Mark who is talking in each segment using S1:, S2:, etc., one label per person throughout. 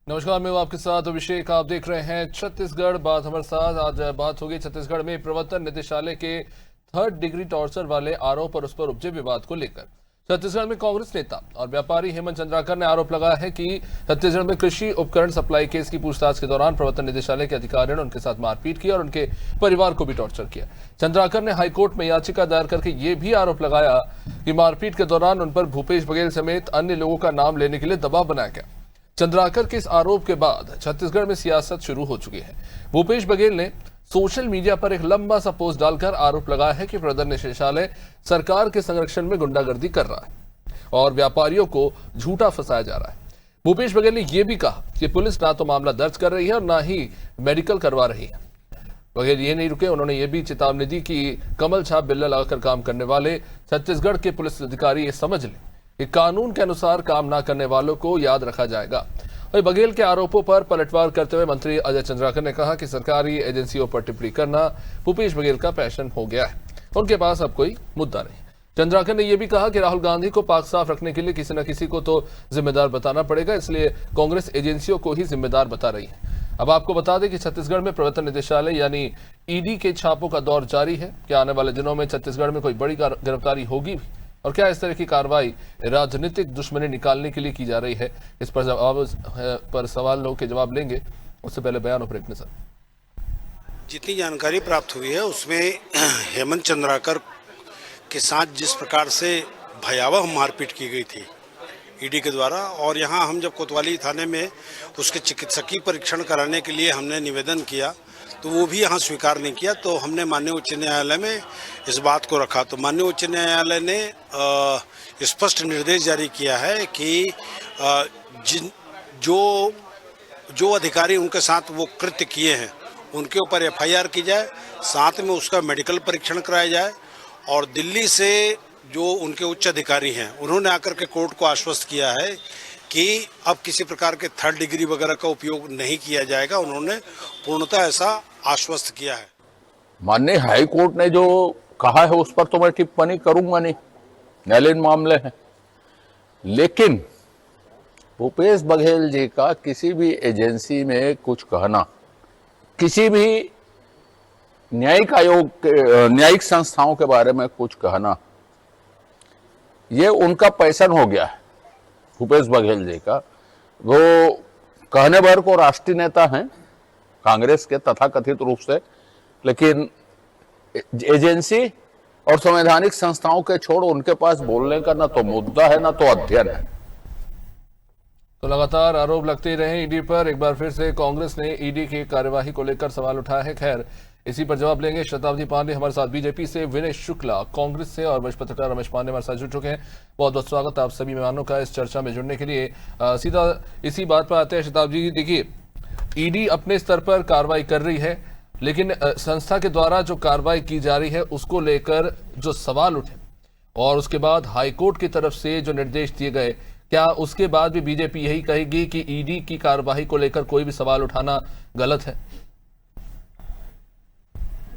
S1: नमस्कार, मैं हूं आपके साथ अभिषेक। आप देख रहे हैं छत्तीसगढ़ बात हमारे साथ। आज बात होगी छत्तीसगढ़ में प्रवर्तन निदेशालय के थर्ड डिग्री टॉर्चर वाले आरोप और उस पर उपजे विवाद को लेकर। छत्तीसगढ़ में कांग्रेस नेता और व्यापारी हेमंत चंद्राकर ने आरोप लगाया है कि छत्तीसगढ़ में कृषि उपकरण सप्लाई केस की पूछताछ के दौरान प्रवर्तन निदेशालय के अधिकारियों ने उनके साथ मारपीट की और उनके परिवार को भी टॉर्चर किया। चंद्राकर ने हाईकोर्ट में याचिका दायर करके ये भी आरोप लगाया कि मारपीट के दौरान उन पर भूपेश बघेल समेत अन्य लोगों का नाम लेने के लिए दबाव बनाया गया। चंद्राकर के इस आरोप के बाद छत्तीसगढ़ में सियासत शुरू हो चुकी है। भूपेश बघेल ने सोशल मीडिया पर एक लंबा सा पोस्ट डालकर आरोप लगाया है कि प्रवर्तन निदेशालय सरकार के संरक्षण में गुंडागर्दी कर रहा है और व्यापारियों को झूठा फंसाया जा रहा है। भूपेश बघेल ने यह भी कहा कि पुलिस ना तो मामला दर्ज कर रही है और ना ही मेडिकल करवा रही है। बघेल ये नहीं रुके, उन्होंने ये भी चेतावनी दी कि कमल छाप बिल्ला लगाकर काम करने वाले छत्तीसगढ़ के पुलिस अधिकारी ये समझ लें कि कानून के अनुसार काम ना करने वालों को याद रखा जाएगा। वही बघेल के आरोपों पर पलटवार करते हुए मंत्री अजय चंद्राकर ने कहा कि सरकारी एजेंसियों पर टिप्पणी करना भूपेश बघेल का पैशन हो गया है, उनके पास अब कोई मुद्दा नहीं। चंद्राकर ने यह भी कहा कि राहुल गांधी को पाक साफ रखने के लिए किसी न किसी को तो जिम्मेदार बताना पड़ेगा, इसलिए कांग्रेस एजेंसियों को ही जिम्मेदार बता रही है। अब आपको बता दें कि छत्तीसगढ़ में प्रवर्तन निदेशालय यानी ईडी के छापों का दौर जारी है। क्या आने वाले दिनों में छत्तीसगढ़ में कोई बड़ी गिरफ्तारी होगी भी, और क्या इस तरह की कार्रवाई राजनीतिक दुश्मनी निकालने के लिए की जा रही है? इस पर सवालों के जवाब लेंगे। उससे पहले बयानों पर एक नजर।
S2: जितनी जानकारी प्राप्त हुई है उसमें हेमंत चंद्राकर के साथ जिस प्रकार से भयावह मारपीट की गई थी ईडी के द्वारा, और यहाँ हम जब कोतवाली थाने में उसके चिकित्सकीय परीक्षण कराने के लिए हमने निवेदन किया तो वो भी यहाँ स्वीकार नहीं किया। तो हमने माननीय उच्च न्यायालय में इस बात को रखा तो माननीय उच्च न्यायालय ने स्पष्ट निर्देश जारी किया है कि जो अधिकारी उनके साथ वो कृत्य किए हैं उनके ऊपर एफआईआर की जाए, साथ में उसका मेडिकल परीक्षण कराया जाए। और दिल्ली से जो उनके उच्च अधिकारी हैं उन्होंने आकर के कोर्ट को आश्वस्त किया है कि अब किसी प्रकार के थर्ड डिग्री वगैरह का उपयोग नहीं किया जाएगा। उन्होंने पूर्णतः ऐसा आश्वस्त किया है।
S3: माननीय हाई कोर्ट ने जो कहा है उस पर तो मैं टिप्पणी करूंगा नहीं, न्यायालयीन मामले हैं। लेकिन भूपेश बघेल जी का किसी भी एजेंसी में कुछ कहना, किसी भी न्यायिक आयोग के न्यायिक संस्थाओं के बारे में कुछ कहना, ये उनका पैशन हो गया है। भूपेश बघेल जी का वो कहने भर को राष्ट्रीय नेता हैं कांग्रेस के तथाकथित रूप से, लेकिन एजेंसी और संवैधानिक संस्थाओं के छोड़ उनके पास बोलने का ना तो मुद्दा है ना तो अध्ययन है।
S1: तो लगातार आरोप लगते रहे ईडी पर। एक बार फिर से कांग्रेस ने ईडी की कार्यवाही को लेकर सवाल उठाया है। खैर, इसी पर जवाब लेंगे शताब्दी पांडे हमारे साथ बीजेपी से, विनय शुक्ला कांग्रेस से और वरिष्ठ पत्रकार रमेश पांडे हमारे साथ जुड़ चुके हैं। बहुत बहुत स्वागत आप सभी मेहमानों का इस चर्चा में जुड़ने के लिए। सीधा इसी बात पर आते हैं शताब्दी जी। देखिए, ईडी अपने स्तर पर कार्रवाई कर रही है, लेकिन संस्था के द्वारा जो कार्रवाई की जा रही है उसको लेकर जो सवाल उठे और उसके बाद हाईकोर्ट की तरफ से जो निर्देश दिए गए, क्या उसके बाद भी बीजेपी यही कहेगी कि ईडी की कार्रवाई को लेकर कोई भी सवाल उठाना गलत है?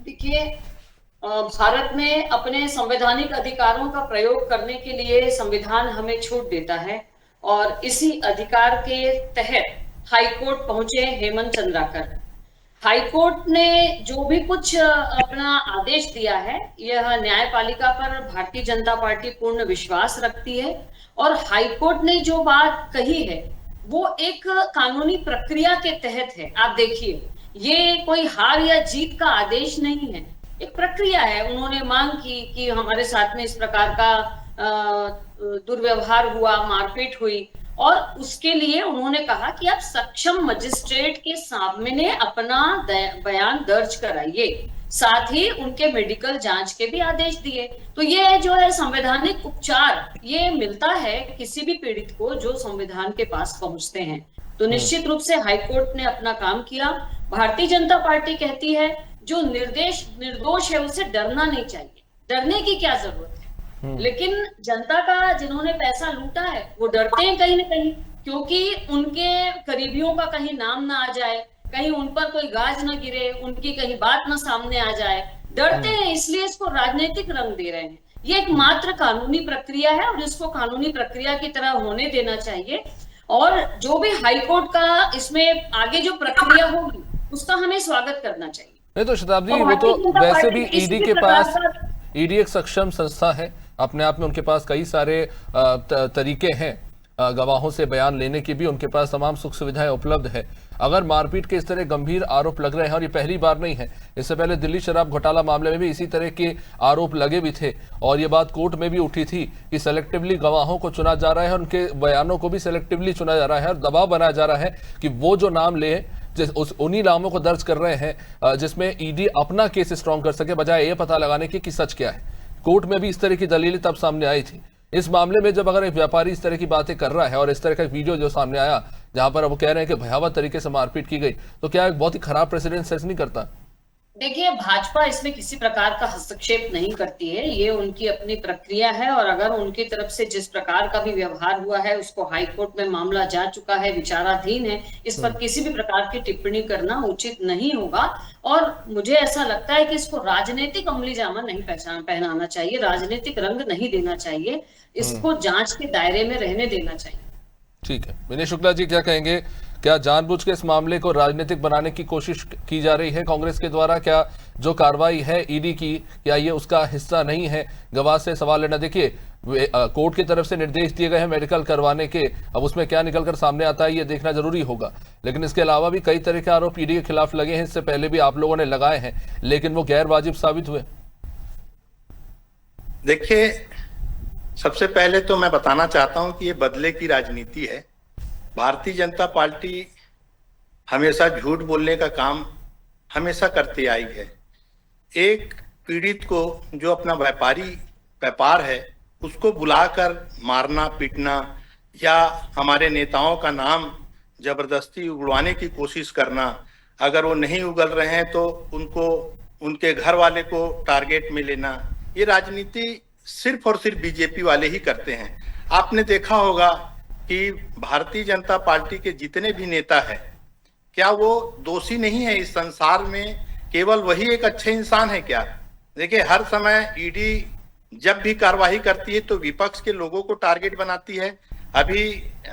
S4: देखिए, भारत में अपने संवैधानिक अधिकारों का प्रयोग करने के लिए संविधान हमें छूट देता है और इसी अधिकार के तहत हाईकोर्ट पहुंचे हेमंत चंद्राकर। हाईकोर्ट ने जो भी कुछ अपना आदेश दिया है, यह न्यायपालिका पर भारतीय जनता पार्टी पूर्ण विश्वास रखती है और हाईकोर्ट ने जो बात कही है वो एक कानूनी प्रक्रिया के तहत है। आप देखिए, ये कोई हार या जीत का आदेश नहीं है, एक प्रक्रिया है। उन्होंने मांग की कि हमारे साथ में इस प्रकार का दुर्व्यवहार हुआ, मारपीट हुई, और उसके लिए उन्होंने कहा कि आप सक्षम मजिस्ट्रेट के सामने अपना बयान दर्ज कराइए, साथ ही उनके मेडिकल जांच के भी आदेश दिए। तो ये जो है संवैधानिक उपचार ये मिलता है किसी भी पीड़ित को जो संविधान के पास पहुंचते हैं। तो निश्चित रूप से हाईकोर्ट ने अपना काम किया। भारतीय जनता पार्टी कहती है जो निर्दोष है उसे डरना नहीं चाहिए, डरने की क्या जरूरत है। लेकिन जनता का जिन्होंने पैसा लूटा है वो डरते हैं कहीं ना कहीं, क्योंकि उनके करीबियों का कहीं नाम ना आ जाए, कहीं उन पर कोई गाज ना गिरे, उनकी कहीं बात ना सामने आ जाए, डरते हैं, इसलिए इसको राजनीतिक रंग दे रहे हैं। ये एक मात्र कानूनी प्रक्रिया है और इसको कानूनी प्रक्रिया की तरह होने देना चाहिए। और जो भी हाई कोर्ट का इसमें आगे जो प्रक्रिया होगी उसका हमें स्वागत करना चाहिए।
S1: नहीं तो शताब्दी,
S4: और
S1: वो तो
S4: भारतीय जनता
S1: वैसे
S4: पार्टी
S1: भी
S4: किसी
S1: ईडी
S4: भी
S1: के
S4: प्रकार
S1: पास,
S4: का-
S1: ईडी एक सक्षम संस्था है अपने आप में, उनके पास कई सारे तरीके हैं गवाहों से बयान लेने की भी, उनके पास तमाम सुख सुविधाएं उपलब्ध है। अगर मारपीट के इस तरह गंभीर आरोप लग रहे हैं, और ये पहली बार नहीं है, इससे पहले दिल्ली शराब घोटाला मामले में भी इसी तरह के आरोप लगे भी थे, और ये बात कोर्ट में भी उठी थी कि सेलेक्टिवली गवाहों को चुना जा रहा है, उनके बयानों को भी सेलेक्टिवली चुना जा रहा है, और दबाव बनाया जा रहा है कि वो जो नाम ले उन्हीं नामों को दर्ज कर रहे हैं जिसमें ईडी अपना केस स्ट्रॉन्ग कर सके, बजाय ये पता लगाने की कि सच क्या है। कोर्ट में भी इस तरह की दलीलें तब सामने आई थी। इस मामले में जब अगर एक व्यापारी इस तरह की बातें कर रहा है, और इस तरह का एक वीडियो जो सामने आया जहां पर वो कह रहे हैं कि भयावह तरीके से मारपीट की गई, तो क्या एक बहुत ही खराब प्रेसिडेंट सेट नहीं करता?
S4: देखिए, भाजपा इसमें किसी प्रकार का हस्तक्षेप नहीं करती है, ये उनकी अपनी प्रक्रिया है, और अगर उनकी तरफ से जिस प्रकार का भी व्यवहार हुआ है, उसको हाई कोर्ट में मामला जा चुका है, विचाराधीन है, इस पर किसी भी प्रकार की टिप्पणी करना उचित नहीं होगा। और मुझे ऐसा लगता है कि इसको राजनीतिक अमलीजामा नहीं पहनाना चाहिए, राजनीतिक रंग नहीं देना चाहिए, इसको जांच के दायरे में रहने देना चाहिए।
S1: ठीक है, विनय शुक्ला जी क्या कहेंगे? क्या जानबूझ के इस मामले को राजनीतिक बनाने की कोशिश की जा रही है कांग्रेस के द्वारा? क्या जो कार्रवाई है ईडी की, क्या ये उसका हिस्सा नहीं है? गवाह से सवाल लेना, देखिए कोर्ट की तरफ से निर्देश दिए गए हैं मेडिकल करवाने के, अब उसमें क्या निकलकर सामने आता है ये देखना जरूरी होगा। लेकिन इसके अलावा भी कई तरह के आरोप ईडी के खिलाफ लगे हैं, इससे पहले भी आप लोगों ने लगाए हैं, लेकिन वो गैर वाजिब साबित हुए।
S5: देखिए, सबसे पहले तो मैं बताना चाहता हूं कि ये बदले की राजनीति है। भारतीय जनता पार्टी हमेशा झूठ बोलने का काम हमेशा करती आई है। एक पीड़ित को, जो अपना व्यापार है, उसको बुलाकर मारना पीटना या हमारे नेताओं का नाम जबरदस्ती उगलवाने की कोशिश करना, अगर वो नहीं उगल रहे हैं तो उनको, उनके घर वाले को टारगेट में लेना, ये राजनीति सिर्फ और सिर्फ बीजेपी वाले ही करते हैं। आपने देखा होगा कि भारतीय जनता पार्टी के जितने भी नेता हैं, क्या वो दोषी नहीं है इस संसार में? केवल वही एक अच्छे इंसान है क्या? देखिए, हर समय ईडी जब भी कार्रवाई करती है तो विपक्ष के लोगों को टारगेट बनाती है। अभी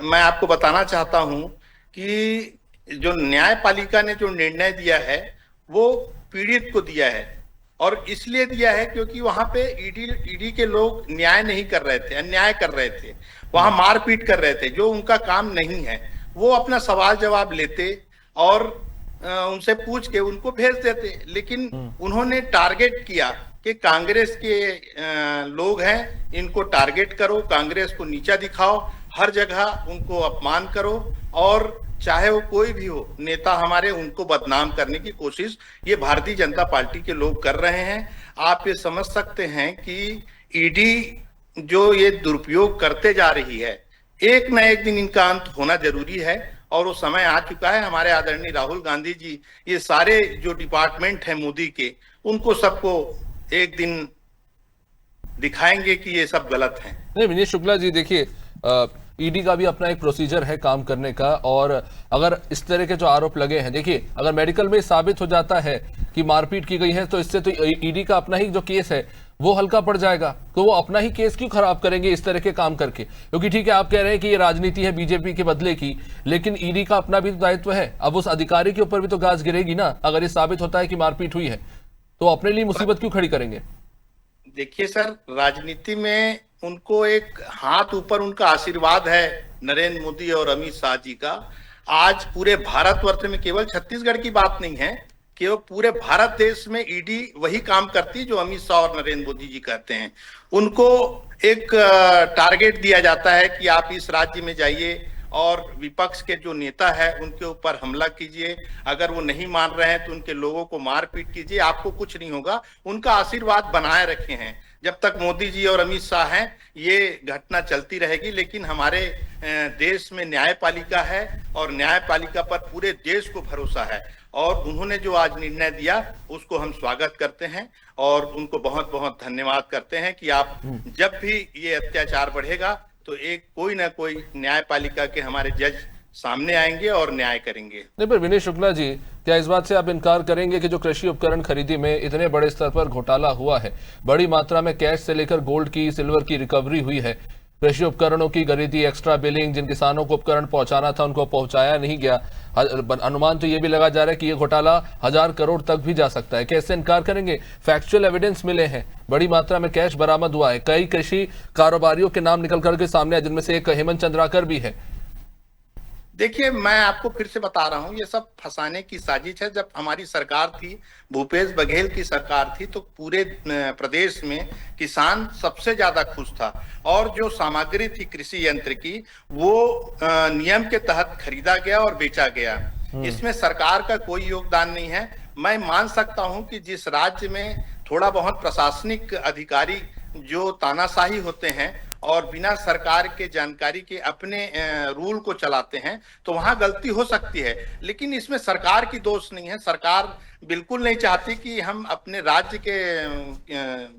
S5: मैं आपको बताना चाहता हूं कि जो न्यायपालिका ने जो निर्णय दिया है वो पीड़ित को दिया है, और इसलिए दिया है क्योंकि वहां पे ईडी के लोग न्याय नहीं कर रहे थे, अन्याय कर रहे थे, वहां मारपीट कर रहे थे, जो उनका काम नहीं है। वो अपना सवाल जवाब लेते और उनसे पूछ के उनको भेज देते, लेकिन उन्होंने टारगेट किया कि कांग्रेस के लोग हैं, इनको टारगेट करो, कांग्रेस को नीचा दिखाओ, हर जगह उनको अपमान करो, और चाहे वो कोई भी हो नेता हमारे, उनको बदनाम करने की कोशिश ये भारतीय जनता पार्टी के लोग कर रहे हैं। आप ये समझ सकते हैं कि ईडी जो ये दुरुपयोग करते जा रही है, एक न एक दिन इनका अंत होना जरूरी है, और वो समय आ चुका है। हमारे आदरणीय राहुल गांधी जी ये सारे जो डिपार्टमेंट है मोदी के, उनको सबको एक दिन दिखाएंगे कि ये सब गलत है।
S1: नहीं विनय शुक्ला जी, देखिए ईडी का भी अपना एक प्रोसीजर है काम करने का, और अगर इस तरह के जो आरोप लगे हैं, देखिए अगर मेडिकल में साबित हो जाता है कि मारपीट की गई है, तो इससे तो ईडी का अपना ही जो केस है वो हल्का पड़ जाएगा। तो वो अपना ही केस क्यों खराब करेंगे इस तरह के काम करके? क्योंकि ठीक है, आप कह रहे हैं कि ये राजनीति है बीजेपी के बदले की, लेकिन ईडी का अपना भी तो दायित्व है। अब उस अधिकारी के ऊपर भी तो गाज गिरेगी ना, अगर ये साबित होता है कि मारपीट हुई है, तो अपने लिए मुसीबत क्यों खड़ी करेंगे?
S5: देखिए सर, राजनीति में उनको एक हाथ ऊपर उनका आशीर्वाद है नरेंद्र मोदी और अमित शाह जी का। आज पूरे भारतवर्ष में, केवल छत्तीसगढ़ की बात नहीं है, केवल पूरे भारत देश में ईडी वही काम करती है जो अमित शाह और नरेंद्र मोदी जी कहते हैं। उनको एक टारगेट दिया जाता है कि आप इस राज्य में जाइए और विपक्ष के जो नेता है उनके ऊपर हमला कीजिए, अगर वो नहीं मान रहे हैं तो उनके लोगों को मारपीट कीजिए, आपको कुछ नहीं होगा। उनका आशीर्वाद बनाए रखे हैं। जब तक मोदी जी और अमित शाह हैं ये घटना चलती रहेगी, लेकिन हमारे देश में न्यायपालिका है और न्यायपालिका पर पूरे देश को भरोसा है, और उन्होंने जो आज निर्णय दिया उसको हम स्वागत करते हैं और उनको बहुत बहुत धन्यवाद करते हैं कि आप जब भी ये अत्याचार बढ़ेगा तो एक कोई ना कोई न्यायपालिका के हमारे जज सामने आएंगे और न्याय करेंगे।
S1: नहीं, पर विनय शुक्ला जी, क्या इस बात से आप इनकार करेंगे कि जो कृषि उपकरण खरीदी में इतने बड़े स्तर पर घोटाला हुआ है, बड़ी मात्रा में कैश से लेकर गोल्ड की, सिल्वर की रिकवरी हुई है, कृषि उपकरणों की खरीदी, एक्स्ट्रा बिलिंग, जिन किसानों को उपकरण पहुंचाना था उनको पहुंचाया नहीं गया। अनुमान तो ये भी लगा जा रहा है कि ये घोटाला 1000 करोड़ तक भी जा सकता है। कैसे इनकार करेंगे? फैक्चुअल एविडेंस मिले हैं, बड़ी मात्रा में कैश बरामद हुआ है, कई कृषि कारोबारियों के नाम निकल करके सामने आए, जिनमें से एक हेमंत चंद्राकर भी है।
S5: देखिए, मैं आपको फिर से बता रहा हूं, ये सब फंसाने की साजिश है। जब हमारी सरकार थी, भूपेश बघेल की सरकार थी, तो पूरे प्रदेश में किसान सबसे ज्यादा खुश था और जो सामग्री थी कृषि यंत्र की वो नियम के तहत खरीदा गया और बेचा गया। इसमें सरकार का कोई योगदान नहीं है। मैं मान सकता हूं कि जिस राज्य में थोड़ा बहुत प्रशासनिक अधिकारी जो तानाशाही होते हैं और बिना सरकार के जानकारी के अपने रूल को चलाते हैं, तो वहां गलती हो सकती है, लेकिन इसमें सरकार की दोष नहीं है। सरकार बिल्कुल नहीं चाहती कि हम अपने राज्य के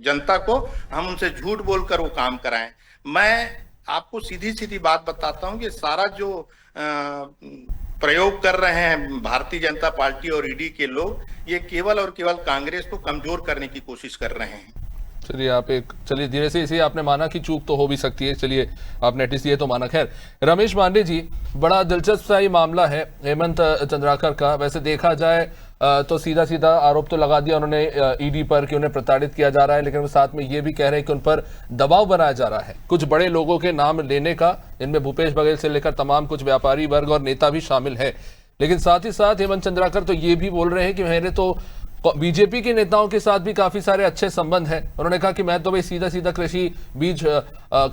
S5: जनता को हम उनसे झूठ बोलकर वो काम कराएं। मैं आपको सीधी सीधी बात बताता हूं कि सारा जो प्रयोग कर रहे हैं भारतीय जनता पार्टी और ईडी के लोग, ये केवल और केवल कांग्रेस को कमजोर करने की कोशिश कर रहे हैं।
S1: चलिए धीरे से इसे आपने माना कि चूक तो हो भी सकती है, चलिए आपने एटलीस्ट ये तो माना। खैर, रमेश पांडे जी, बड़ा दिलचस्प सा ये मामला है हेमंत चंद्राकर का। वैसे देखा जाए तो सीधा सीधा आरोप तो लगा दिया उन्होंने ईडी पर कि उन्हें प्रताड़ित किया जा रहा है, लेकिन वो साथ में ये भी कह रहे हैं कि उन पर दबाव बनाया जा रहा है कुछ बड़े लोगों के नाम लेने का, इनमें भूपेश बघेल से लेकर तमाम कुछ व्यापारी वर्ग और नेता भी शामिल है। लेकिन साथ ही साथ हेमंत चंद्राकर तो ये भी बोल रहे हैं कि मैंने तो बीजेपी के नेताओं के साथ भी काफी सारे अच्छे संबंध हैं। उन्होंने कहा कि मैं तो भाई सीधा सीधा कृषि बीज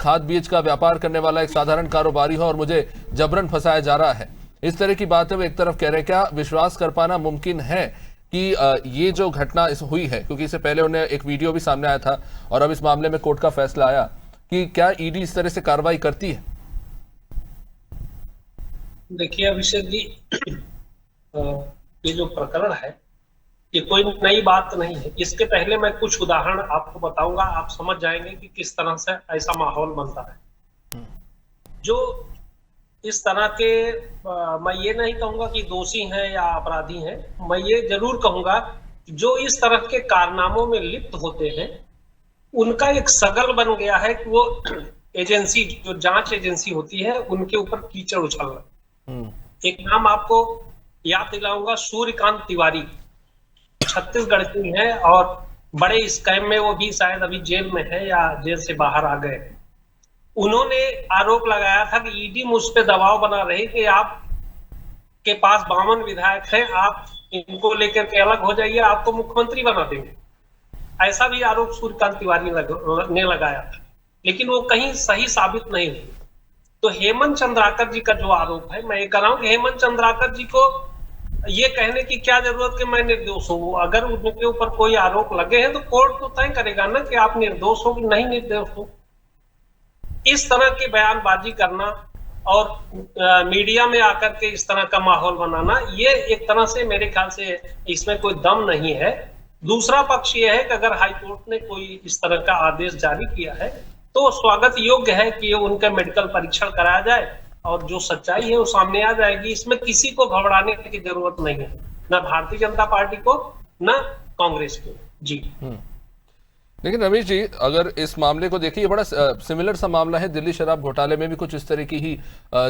S1: खाद बीज का व्यापार करने वाला एक साधारण कारोबारी हूं और मुझे जबरन फंसाया जा रहा है। इस तरह की बातें वो एक तरफ कह रहे हैं। क्या विश्वास कर पाना मुमकिन है कि ये जो घटना हुई है, क्योंकि इससे पहले उन्हें एक वीडियो भी सामने आया था और अब इस मामले में कोर्ट का फैसला आया, कि क्या ईडी इस तरह से कार्रवाई करती है?
S6: देखिए अभिषेक जी, ये जो प्रकरण है ये कोई नई बात नहीं है। इसके पहले मैं कुछ उदाहरण आपको बताऊंगा, आप समझ जाएंगे कि किस तरह से ऐसा माहौल बनता है। जो इस तरह के मैं ये नहीं कहूंगा कि दोषी हैं या अपराधी हैं, मैं ये जरूर कहूंगा जो इस तरह के कारनामों में लिप्त होते हैं उनका एक सगल बन गया है कि वो एजेंसी, जो जांच एजेंसी होती है, उनके ऊपर कीचड़ उछलना। एक नाम आपको याद दिलाऊंगा, सूर्यकांत तिवारी, छत्तीसगढ़ की है और बड़े स्कैम में वो भी शायद अभी जेल में है या जेल से बाहर आ गए। उन्होंने आरोप लगाया था कि ईडी मुझ पे दबाव बना रही कि आप के पास 52 विधायक हैं, आप इनको लेकर के अलग हो जाइए, आपको मुख्यमंत्री बना देंगे। ऐसा भी आरोप सूर्यकांत तिवारी ने लगाया था, लेकिन वो कहीं सही साबित नहीं हुई। तो हेमंत चंद्राकर जी का जो आरोप है, मैं ये कह रहा हूं कि हेमंत चंद्राकर जी को ये कहने की क्या जरूरत कि मैं निर्दोष हूं। अगर उनके ऊपर कोई आरोप लगे हैं तो कोर्ट तो तय करेगा ना कि आप निर्दोष हो कि नहीं निर्दोष हो। इस तरह की बयानबाजी करना और मीडिया में आकर के इस तरह का माहौल बनाना, ये एक तरह से मेरे ख्याल से इसमें कोई दम नहीं है। दूसरा पक्ष ये है कि अगर हाईकोर्ट ने कोई इस तरह का आदेश जारी किया है तो स्वागत योग्य है कि उनका मेडिकल परीक्षण कराया जाए और जो सच्चाई है वो सामने आ जाएगी। इसमें किसी को घबराने की जरूरत नहीं है, ना भारतीय जनता पार्टी को, ना कांग्रेस को। जी।
S1: लेकिन रमेश जी, अगर इस मामले को देखिए, बड़ा सिमिलर सा मामला है। दिल्ली शराब घोटाले में भी कुछ इस तरह की ही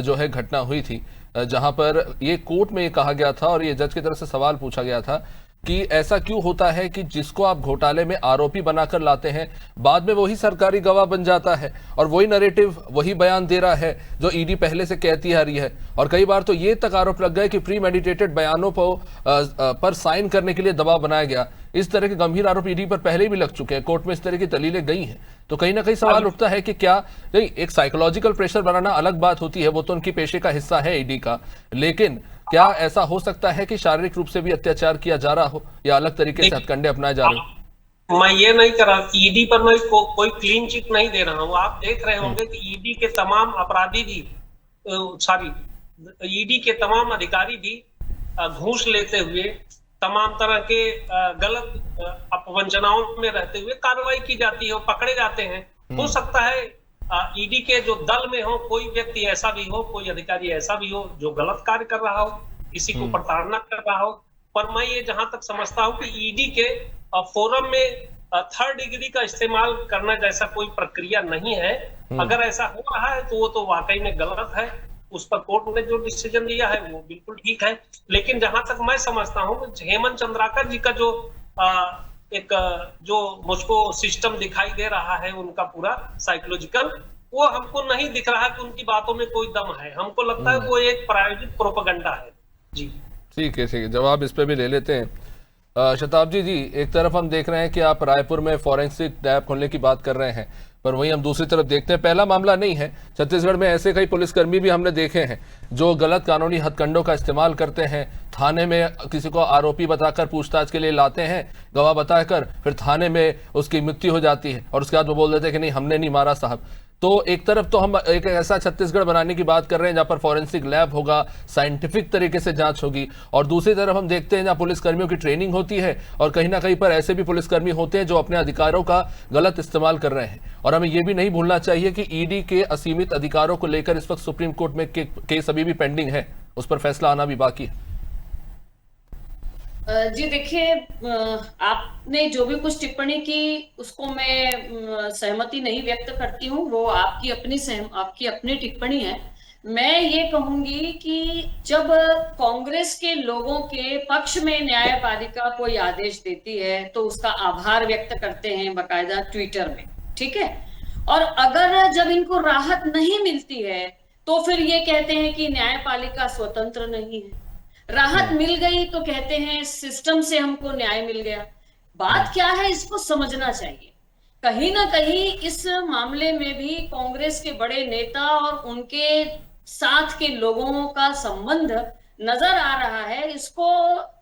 S1: जो है घटना हुई थी, जहां पर ये कोर्ट में ये कहा गया था और ये जज की तरफ से सवाल पूछा गया था कि ऐसा क्यों होता है कि जिसको आप घोटाले में आरोपी बनाकर लाते हैं, बाद में वही सरकारी गवाह बन जाता है और वही नैरेटिव, वही बयान दे रहा है जो ईडी पहले से कहती आ रही है। और कई बार तो ये तक आरोप लग गए कि प्री मेडिटेटेड बयानों पर साइन करने के लिए दबाव बनाया गया। इस तरह के गंभीर आरोप ईडी पर पहले भी लग चुके हैं, कोर्ट में इस तरह की दलीलें गई हैं। तो कहीं ना कहीं सवाल उठता है कि क्या नहीं, एक साइकोलॉजिकल प्रेशर बनाना अलग बात होती है, वो तो उनकी पेशे का हिस्सा है ईडी का, लेकिन क्या ऐसा हो सकता है कि शारीरिक रूप से भी अत्याचार किया जा रहा हो या अलग तरीके से हथकंडे अपनाए जा रहे हो?
S6: मैं ये नहीं कर रहा, ईडी पर मैं कोई क्लीन चिट नहीं दे रहा हूँ। आप देख रहे होंगे कि ईडी के तमाम अपराधी भी, ईडी के तमाम अधिकारी भी घूस लेते हुए, तमाम तरह के गलत अपवंचनाओं में रहते हुए कार्रवाई की जाती है, पकड़े जाते हैं। हो सकता है ईडी के जो दल में हो कोई व्यक्ति ऐसा भी हो, कोई अधिकारी ऐसा भी हो जो गलत कार्य कर रहा हो, किसी को प्रताड़ना कर रहा हो। पर मैं ये जहां तक समझता हूं कि ईडी के फोरम में थर्ड डिग्री का इस्तेमाल करना जैसा कोई प्रक्रिया नहीं है। अगर ऐसा हो रहा है तो वो तो वाकई में गलत है। उस पर कोर्ट ने जो डिसीजन दिया है वो बिल्कुल ठीक है। लेकिन जहां तक मैं समझता हूँ, हेमंत चंद्राकर जी का जो जो मुझको सिस्टम दिखाई दे रहा है उनका पूरा साइकोलॉजिकल, वो हमको नहीं दिख रहा कि उनकी बातों में कोई दम है। हमको लगता है वो एक प्रायोजित प्रोपेगेंडा है। जी
S1: ठीक है, जवाब इस पे भी ले लेते हैं। शताब्दी जी, एक तरफ हम देख रहे हैं कि आप रायपुर में फॉरेंसिक लैब खोलने की बात कर रहे हैं, पर वहीं हम दूसरी तरफ देखते हैं पहला मामला नहीं है, छत्तीसगढ़ में ऐसे कई पुलिसकर्मी भी हमने देखे हैं जो गलत कानूनी हथकंडों का इस्तेमाल करते हैं। थाने में किसी को आरोपी बताकर पूछताछ के लिए लाते हैं, गवाह बताकर, फिर थाने में उसकी मृत्यु हो जाती है और उसके बाद वो बोल देते हैं कि नहीं हमने नहीं मारा साहब। तो एक तरफ तो हम एक ऐसा छत्तीसगढ़ बनाने की बात कर रहे हैं जहां पर फॉरेंसिक लैब होगा, साइंटिफिक तरीके से जांच होगी, और दूसरी तरफ हम देखते हैं जहां पुलिसकर्मियों की ट्रेनिंग होती है और कहीं ना कहीं पर ऐसे भी पुलिसकर्मी होते हैं जो अपने अधिकारों का गलत इस्तेमाल कर रहे हैं। और हमें यह भी नहीं भूलना चाहिए कि ईडी के असीमित अधिकारों को लेकर इस वक्त सुप्रीम कोर्ट में केस अभी भी पेंडिंग है, उस पर फैसला आना भी बाकी है।
S4: जी देखिए, आपने जो भी कुछ टिप्पणी की उसको मैं सहमति नहीं व्यक्त करती हूँ। वो आपकी अपनी टिप्पणी है। मैं ये कहूंगी कि जब कांग्रेस के लोगों के पक्ष में न्यायपालिका कोई आदेश देती है तो उसका आभार व्यक्त करते हैं बकायदा ट्विटर में, ठीक है। और अगर जब इनको राहत नहीं मिलती है तो फिर ये कहते हैं कि न्यायपालिका स्वतंत्र नहीं है। राहत मिल गई तो कहते हैं सिस्टम से हमको न्याय मिल गया। बात क्या है इसको समझना चाहिए। कहीं ना कहीं इस मामले में भी कांग्रेस के बड़े नेता और उनके साथ के लोगों का संबंध नजर आ रहा है। इसको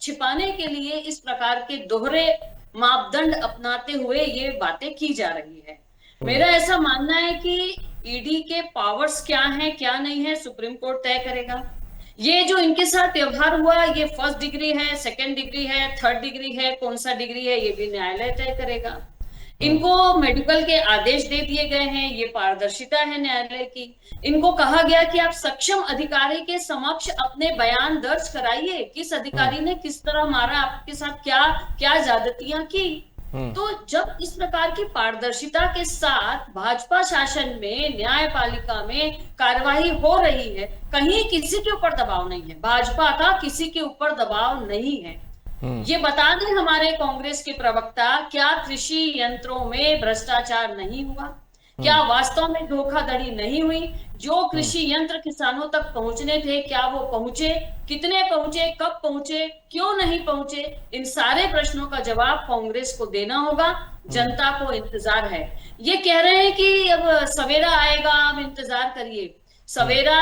S4: छिपाने के लिए इस प्रकार के दोहरे मापदंड अपनाते हुए ये बातें की जा रही है। मेरा ऐसा मानना है कि ईडी के पावर्स क्या हैं क्या नहीं है सुप्रीम कोर्ट तय करेगा। ये जो इनके साथ व्यवहार हुआ, ये फर्स्ट डिग्री है, सेकंड डिग्री है, थर्ड डिग्री है, कौन सा डिग्री है, ये भी न्यायालय तय करेगा। इनको मेडिकल के आदेश दे दिए गए हैं, ये पारदर्शिता है न्यायालय की। इनको कहा गया कि आप सक्षम अधिकारी के समक्ष अपने बयान दर्ज कराइए, किस अधिकारी ने किस तरह मारा, आपके साथ क्या क्या ज्यादतियां की। तो जब इस प्रकार की पारदर्शिता के साथ भाजपा शासन में न्यायपालिका में कार्यवाही हो रही है, कहीं किसी के ऊपर दबाव नहीं है, भाजपा का किसी के ऊपर दबाव नहीं है। ये बता दें हमारे कांग्रेस के प्रवक्ता, क्या कृषि यंत्रों में भ्रष्टाचार नहीं हुआ? क्या वास्तव में धोखाधड़ी नहीं हुई? जो कृषि यंत्र किसानों तक पहुंचने थे, क्या वो पहुंचे? कितने पहुंचे? कब पहुंचे? क्यों नहीं पहुंचे? इन सारे प्रश्नों का जवाब कांग्रेस को देना होगा। जनता को इंतजार है। ये कह रहे हैं कि अब सवेरा आएगा, आप इंतजार करिए। सवेरा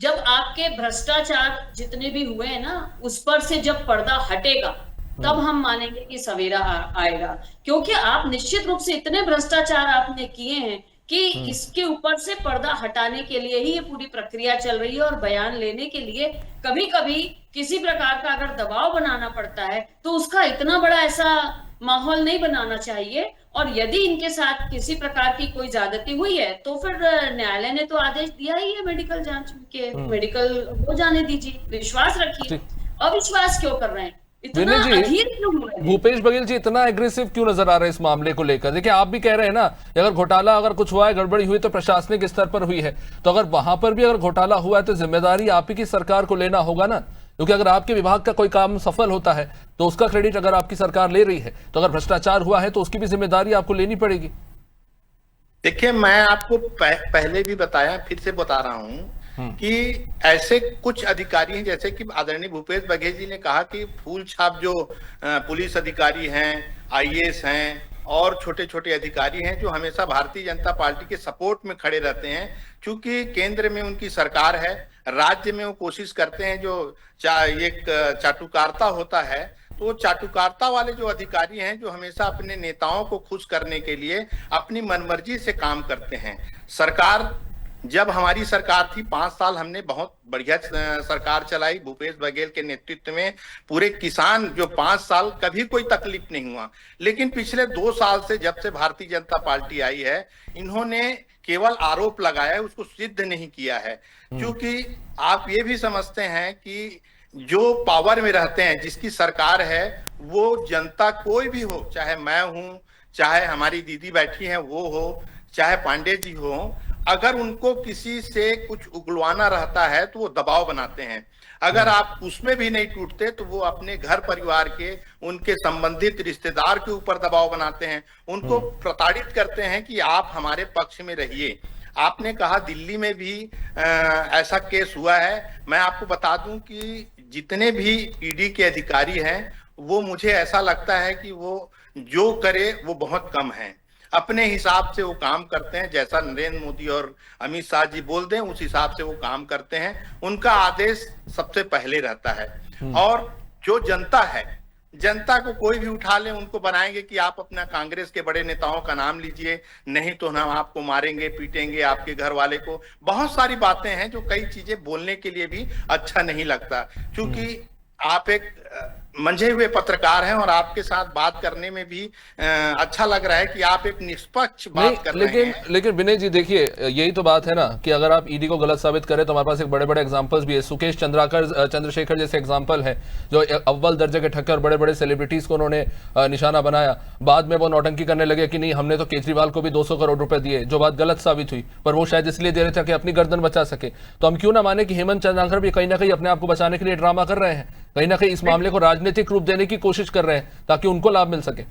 S4: जब आपके भ्रष्टाचार जितने भी हुए हैं ना, उस पर से जब पर्दा हटेगा तब हम मानेंगे कि सवेरा आएगा। क्योंकि आप निश्चित रूप से इतने भ्रष्टाचार आपने किए हैं कि इसके ऊपर से पर्दा हटाने के लिए ही ये पूरी प्रक्रिया चल रही है। और बयान लेने के लिए कभी कभी किसी प्रकार का अगर दबाव बनाना पड़ता है तो उसका इतना बड़ा ऐसा माहौल नहीं बनाना चाहिए। और यदि इनके साथ किसी प्रकार की कोई ज्यादती हुई है तो फिर न्यायालय ने तो आदेश दिया ही है मेडिकल जांच के, मेडिकल हो जाने दीजिए, विश्वास रखिए। अविश्वास क्यों कर रहे हैं? इतना अधीर क्यों हो रहे हैं?
S1: भूपेश बघेल जी इतना एग्रेसिव क्यों नजर आ रहे हैं इस मामले को लेकर? देखिए, आप भी कह रहे हैं ना, अगर घोटाला अगर कुछ हुआ है, गड़बड़ी हुई तो प्रशासनिक स्तर पर हुई है, तो अगर वहां पर भी अगर घोटाला हुआ है तो जिम्मेदारी आप ही की सरकार को लेना होगा ना। क्योंकि अगर आपके विभाग का कोई काम सफल होता है तो उसका क्रेडिट अगर आपकी सरकार ले रही है, तो अगर भ्रष्टाचार हुआ है तो उसकी भी जिम्मेदारी आपको लेनी पड़ेगी।
S5: देखिए, मैं आपको पहले भी बताया, फिर से बता रहा हूं कि ऐसे कुछ अधिकारी हैं, जैसे कि आदरणीय भूपेश बघेल जी ने कहा कि फूल छाप जो पुलिस अधिकारी हैं, आईएएस हैं और छोटे छोटे अधिकारी हैं जो हमेशा भारतीय जनता पार्टी के सपोर्ट में खड़े रहते हैं। क्योंकि केंद्र में उनकी सरकार है, राज्य में वो कोशिश करते हैं, जो एक चाटुकारिता होता है, तो चाटुकारिता वाले जो अधिकारी हैं जो हमेशा अपने नेताओं को खुश करने के लिए अपनी मनमर्जी से काम करते हैं। सरकार, जब हमारी सरकार थी 5 साल हमने बहुत बढ़िया सरकार चलाई भूपेश बघेल के नेतृत्व में। पूरे किसान जो 5 साल कभी कोई तकलीफ नहीं हुआ। लेकिन पिछले 2 साल से जब से भारतीय जनता पार्टी आई है, इन्होंने केवल आरोप लगाया, उसको सिद्ध नहीं किया है। क्योंकि आप ये भी समझते हैं कि जो पावर में रहते हैं, जिसकी सरकार है, वो जनता कोई भी हो, चाहे मैं हूं, चाहे हमारी दीदी बैठी हैं वो हो, चाहे पांडे जी हो, अगर उनको किसी से कुछ उगलवाना रहता है तो वो दबाव बनाते हैं। अगर आप उसमें भी नहीं टूटते तो वो अपने घर परिवार के, उनके संबंधित रिश्तेदार के ऊपर दबाव बनाते हैं, उनको प्रताड़ित करते हैं कि आप हमारे पक्ष में रहिए। आपने कहा दिल्ली में भी ऐसा केस हुआ है। मैं आपको बता दूं कि जितने भी ईडी के अधिकारी हैं वो, मुझे ऐसा लगता है कि वो जो करे वो बहुत कम है। अपने हिसाब से वो काम करते हैं, जैसा नरेंद्र मोदी और अमित शाह जी बोल दें उस हिसाब से वो काम करते हैं। उनका आदेश सबसे पहले रहता है। और जो जनता है, जनता को कोई भी उठा ले, उनको बनाएंगे कि आप अपना कांग्रेस के बड़े नेताओं का नाम लीजिए, नहीं तो हम आपको मारेंगे, पीटेंगे, आपके घर वाले को। बहुत सारी बातें हैं जो कई चीजें बोलने के लिए भी अच्छा नहीं लगता, क्योंकि आप एक मंझे हुए पत्रकार हैं और आपके साथ बात करने में भी अच्छा लग रहा है कि आप एक निष्पक्ष बात कर रहे हैं।
S1: लेकिन विनय जी देखिए, यही तो बात है ना कि अगर आप ईडी को गलत साबित करें तो हमारे पास एक बड़े बड़े एग्जांपल्स भी है। सुकेश चंद्रशेखर जैसे एग्जांपल है, जो अव्वल दर्जे के ठक्कर बड़े बड़े सेलिब्रिटीज को उन्होंने निशाना बनाया। बाद में वो नौटंकी करने लगे कि नहीं, हमने तो केजरीवाल को भी 200 करोड़ रुपए दिए, जो बात गलत साबित हुई, पर वो शायद इसलिए दे रहे थे कि अपनी गर्दन बचा सके। तो हम क्यों ना माने कि हेमंत चंद्राकर भी कहीं ना कहीं अपने आप को बचाने के लिए ड्रामा कर रहे हैं, कहीं ना कहीं इस मामले को राजनीतिक रूप देने की कोशिश कर रहे हैं ताकि उनको लाभ मिल सके।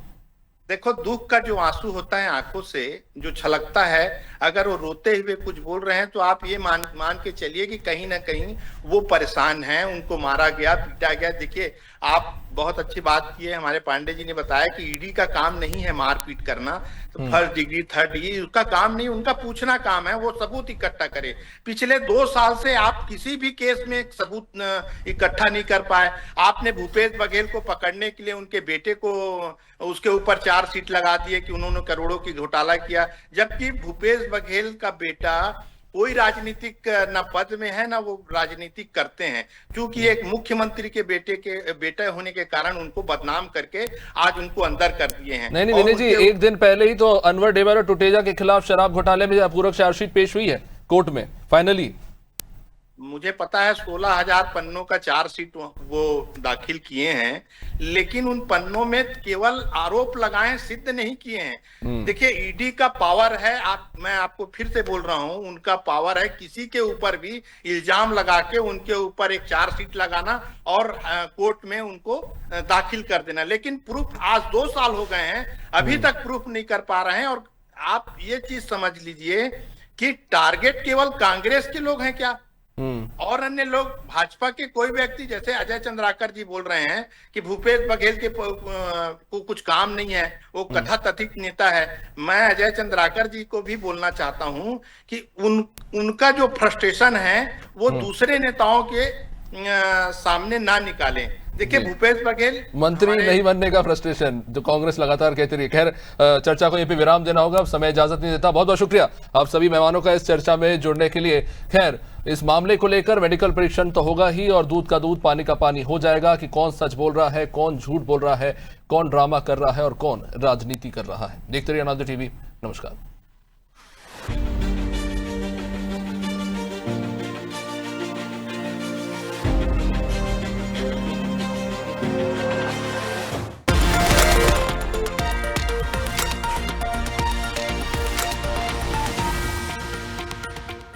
S5: देखो, दुख का जो आंसू होता है आंखों से जो छलकता है, अगर वो रोते हुए कुछ बोल रहे हैं तो आप ये मान के चलिए कि कहीं ना कहीं वो परेशान हैं, उनको मारा गया, पीटा गया। देखिए, आप बहुत अच्छी बात की है, हमारे पांडे जी ने बताया कि ईडी का काम नहीं है मारपीट करना, तो फर्स्ट डिग्री, थर्ड डिग्री उसका काम नहीं, उनका पूछना काम है, वो सबूत इकट्ठा करे। पिछले 2 साल से आप किसी भी केस में एक सबूत इकट्ठा नहीं कर पाए। आपने भूपेश बघेल को पकड़ने के लिए उनके बेटे को उसके ऊपर चार्जशीट लगा दिए कि उन्होंने करोड़ों की घोटाला किया, जबकि भूपेश बघेल का बेटा कोई राजनीतिक न पद में है ना वो राजनीतिक करते हैं, क्योंकि एक मुख्यमंत्री के बेटे होने के कारण उनको बदनाम करके आज उनको अंदर कर दिए हैं।
S1: नहीं विनय जी, एक दिन पहले ही तो अनवर डेवर और टुटेजा के खिलाफ शराब घोटाले में पूरक चार्जशीट पेश हुई है कोर्ट में फाइनली।
S5: मुझे पता है 16,000 पन्नों का चार्जशीट वो दाखिल किए हैं, लेकिन उन पन्नों में केवल आरोप लगाए, सिद्ध नहीं किए हैं। देखिए, ईडी का पावर है, मैं आपको फिर से बोल रहा हूं, उनका पावर है किसी के ऊपर भी इल्जाम लगा के उनके ऊपर एक चार्जशीट लगाना और कोर्ट में उनको दाखिल कर देना। लेकिन प्रूफ आज 2 साल हो गए हैं, अभी तक प्रूफ नहीं कर पा रहे हैं। और आप ये चीज समझ लीजिए कि टारगेट केवल कांग्रेस के लोग हैं क्या, और अन्य लोग, भाजपा के कोई व्यक्ति, जैसे अजय चंद्राकर जी बोल रहे हैं कि भूपेश बघेल के को कुछ काम नहीं है, वो कथाकथित नेता है। मैं अजय चंद्राकर जी को भी बोलना चाहता हूं कि उनका जो फ्रस्ट्रेशन है वो दूसरे नेताओं के सामने ना निकालें। देखिए, भूपेश बघेल
S1: मंत्री नहीं बनने का फ्रस्ट्रेशन जो कांग्रेस लगातार कहती रही। खैर, चर्चा को यहीं पे विराम देना होगा, अब समय इजाजत नहीं देता। बहुत बहुत शुक्रिया आप सभी मेहमानों का इस चर्चा में जुड़ने के लिए। खैर, इस मामले को लेकर मेडिकल परीक्षण तो होगा ही और दूध का दूध पानी का पानी हो जाएगा कि कौन सच बोल रहा है, कौन झूठ बोल रहा है, कौन ड्रामा कर रहा है और कौन राजनीति कर रहा है। देखते रहिए अनंत टीवी। नमस्कार।